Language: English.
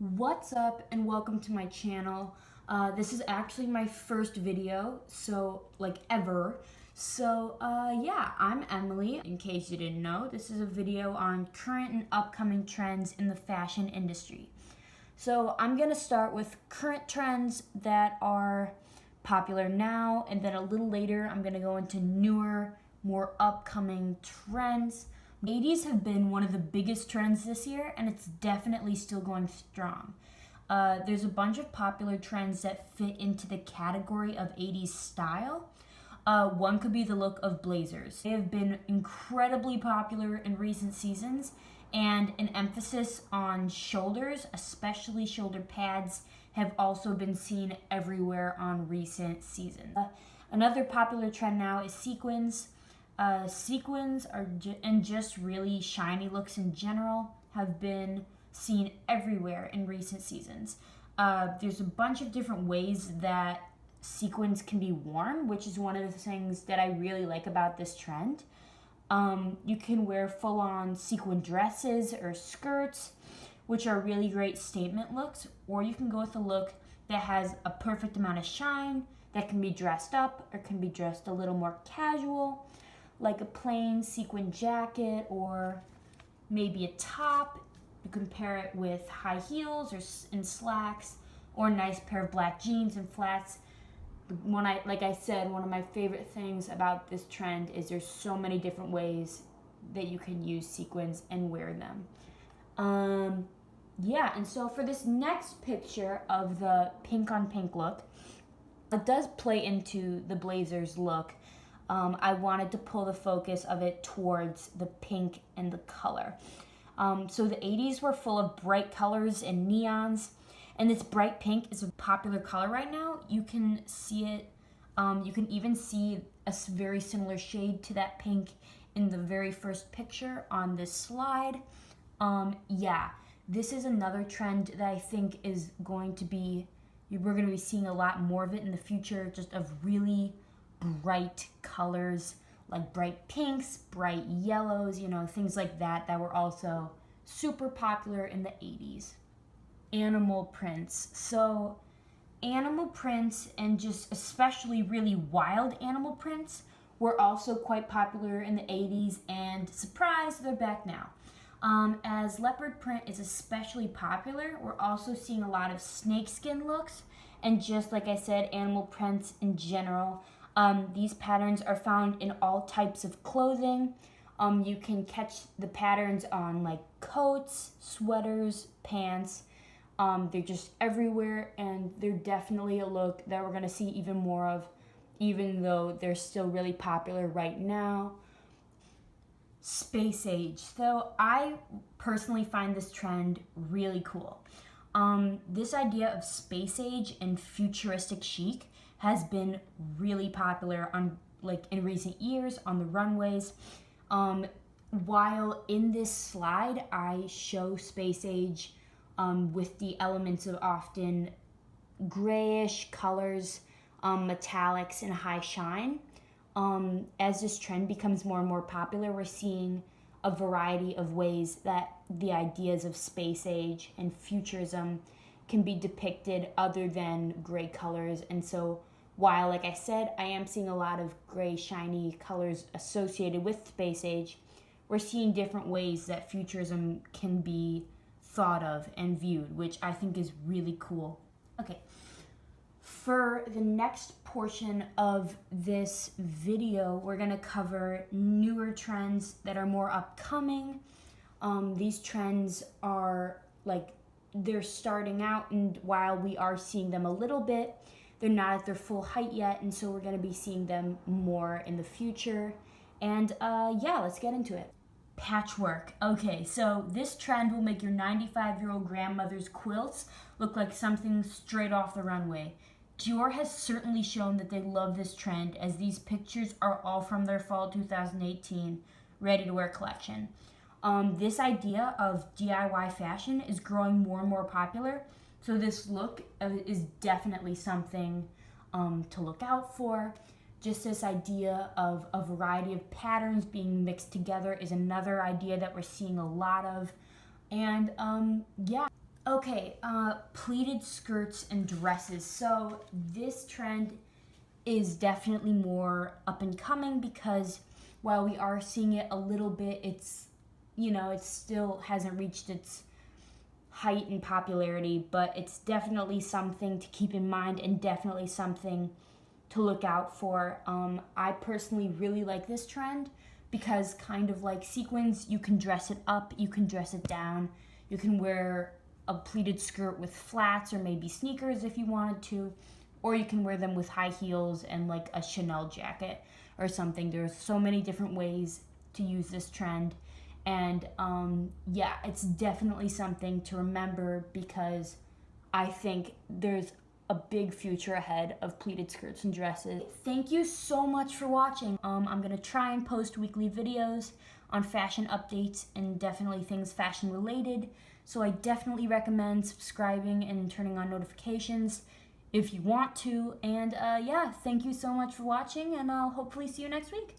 What's up and welcome to my channel. This is actually my first video, ever. Yeah, I'm Emily. In case you didn't know, this is a video on current and upcoming trends in the fashion industry. So I'm gonna start with current trends that are popular now, and then a little later I'm gonna go into newer, more upcoming trends. 80s have been one of the biggest trends this year, and it's definitely still going strong. There's a bunch of popular trends that fit into the category of 80s style. One could be the look of blazers. They have been incredibly popular in recent seasons, and an emphasis on shoulders, especially shoulder pads, have also been seen everywhere on recent seasons. Another popular trend now is sequins. Sequins and just really shiny looks in general have been seen everywhere in recent seasons. There's a bunch of different ways that sequins can be worn, which is one of the things that I really like about this trend. You can wear full-on sequin dresses or skirts, which are really great statement looks, or you can go with a look that has a perfect amount of shine, that can be dressed up or can be dressed a little more casual, like a plain sequin jacket or maybe a top. You can pair it with high heels or in slacks, or a nice pair of black jeans and flats. Like I said, one of my favorite things about this trend is there's so many different ways that you can use sequins and wear them. And so for this next picture of the pink on pink look, it does play into the blazers look. I wanted to pull the focus of it towards the pink and the color. So the 80s were full of bright colors and neons, and this bright pink is a popular color right now. You can see it, you can even see a very similar shade to that pink in the very first picture on this slide. This is another trend that I think is going to be, we're going to be seeing a lot more of it in the future, just of really bright colors, like bright pinks, bright yellows, things like that were also super popular in the 80s. Animal prints. So animal prints, and just especially really wild animal prints, were also quite popular in the 80s, and surprise, they're back now. As leopard print is especially popular, we're also seeing a lot of snakeskin looks, and just like I said, animal prints in general. These patterns are found in all types of clothing. You can catch the patterns on like coats, sweaters, pants. They're just everywhere, and they're definitely a look that we're going to see even more of, even though they're still really popular right now. Space age. So I personally find this trend really cool. This idea of space age and futuristic chic has been really popular in recent years on the runways. While in this slide I show space age with the elements of often grayish colors, metallics, and high shine. As this trend becomes more and more popular, we're seeing a variety of ways that the ideas of space age and futurism can be depicted other than gray colors. And so while, like I said, I am seeing a lot of gray, shiny colors associated with space age, we're seeing different ways that futurism can be thought of and viewed, which I think is really cool. Okay, for the next portion of this video, we're gonna cover newer trends that are more upcoming. These trends are they're starting out, and while we are seeing them a little bit, they're not at their full height yet, and so we're going to be seeing them more in the future. And let's get into it. Patchwork. Okay, so this trend will make your 95-year-old grandmother's quilts look like something straight off the runway. Dior has certainly shown that they love this trend, as these pictures are all from their fall 2018 ready-to-wear collection. This idea of DIY fashion is growing more and more popular, so this look is definitely something to look out for. Just this idea of a variety of patterns being mixed together is another idea that we're seeing a lot of. And Okay, pleated skirts and dresses. So this trend is definitely more up and coming because while we are seeing it a little bit, it's, it still hasn't reached its height in popularity, but it's definitely something to keep in mind and definitely something to look out for. I personally really like this trend because, kind of like sequins, you can dress it up, you can dress it down, you can wear a pleated skirt with flats or maybe sneakers if you wanted to, or you can wear them with high heels and like a Chanel jacket or something. There's so many different ways to use this trend. And yeah, it's definitely something to remember because I think there's a big future ahead of pleated skirts and dresses. Thank you so much for watching. I'm gonna try and post weekly videos on fashion updates and definitely things fashion related. So I definitely recommend subscribing and turning on notifications if you want to. And yeah, thank you so much for watching, and I'll hopefully see you next week.